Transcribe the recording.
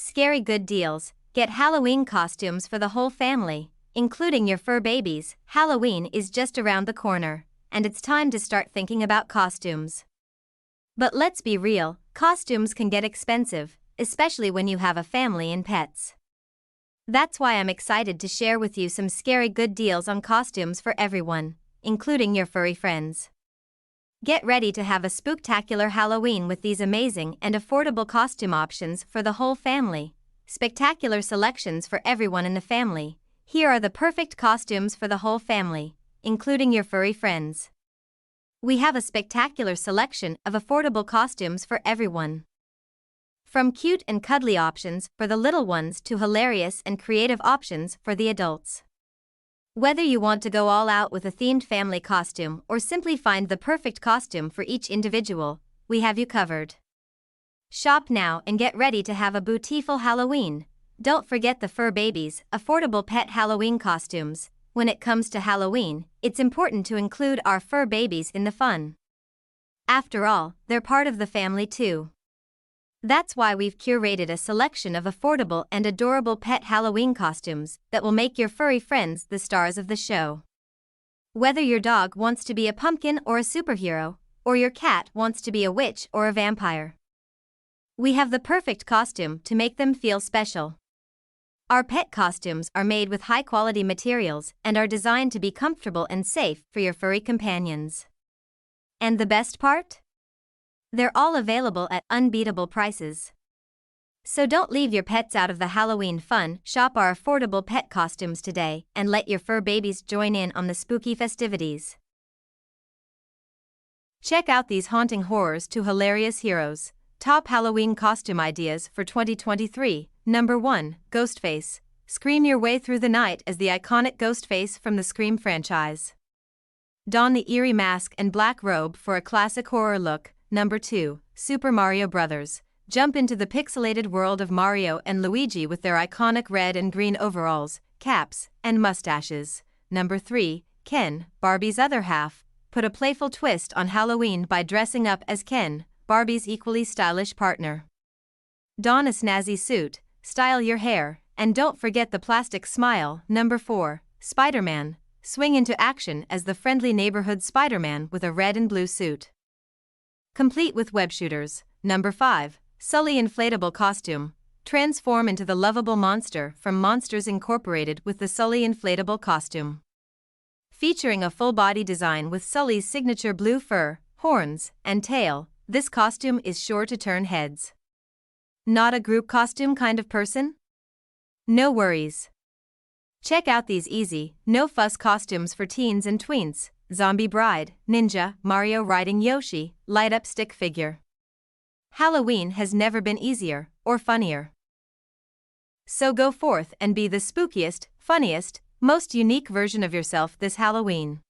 Scary good deals. Get Halloween costumes for the whole family, including your fur babies. Halloween is just around the corner, and it's time to start thinking about costumes. But let's be real, costumes can get expensive, especially when you have a family and pets. That's why I'm excited to share with you some scary good deals on costumes for everyone, including your furry friends. Get ready to have a spooktacular Halloween with these amazing and affordable costume options for the whole family. Spectacular selections for everyone in the family. Here are the perfect costumes for the whole family, including your furry friends. We have a spectacular selection of affordable costumes for everyone. From cute and cuddly options for the little ones to hilarious and creative options for the adults. Whether you want to go all out with a themed family costume or simply find the perfect costume for each individual, we have you covered. Shop now and get ready to have a beautiful Halloween. Don't forget the fur babies, affordable pet Halloween costumes. When it comes to Halloween, it's important to include our fur babies in the fun. After all, they're part of the family too. That's why we've curated a selection of affordable and adorable pet Halloween costumes that will make your furry friends the stars of the show. Whether your dog wants to be a pumpkin or a superhero, or your cat wants to be a witch or a vampire, we have the perfect costume to make them feel special. Our pet costumes are made with high-quality materials and are designed to be comfortable and safe for your furry companions. And the best part? They're all available at unbeatable prices. So don't leave your pets out of the Halloween fun. Shop our affordable pet costumes today and let your fur babies join in on the spooky festivities. Check out these haunting horrors to hilarious heroes. Top Halloween costume ideas for 2023. Number 1. Ghostface. Scream your way through the night as the iconic Ghostface from the Scream franchise. Don the eerie mask and black robe for a classic horror look. Number 2. Super Mario Bros. Jump into the pixelated world of Mario and Luigi with their iconic red and green overalls, caps, and mustaches. Number 3. Ken, Barbie's other half. Put a playful twist on Halloween by dressing up as Ken, Barbie's equally stylish partner. Don a snazzy suit, style your hair, and don't forget the plastic smile. Number 4. Spider-Man. Swing into action as the friendly neighborhood Spider-Man with a red and blue suit, complete with web shooters. Number 5. Sully inflatable costume. Transform into the lovable monster from Monsters Incorporated with the Sully inflatable costume. Featuring a full-body design with Sully's signature blue fur, horns, and tail, this costume is sure to turn heads. Not a group costume kind of person? No worries. Check out these easy, no-fuss costumes for teens and tweens. Zombie bride, ninja, Mario riding Yoshi, light-up stick figure. Halloween has never been easier or funnier. So go forth and be the spookiest, funniest, most unique version of yourself this Halloween.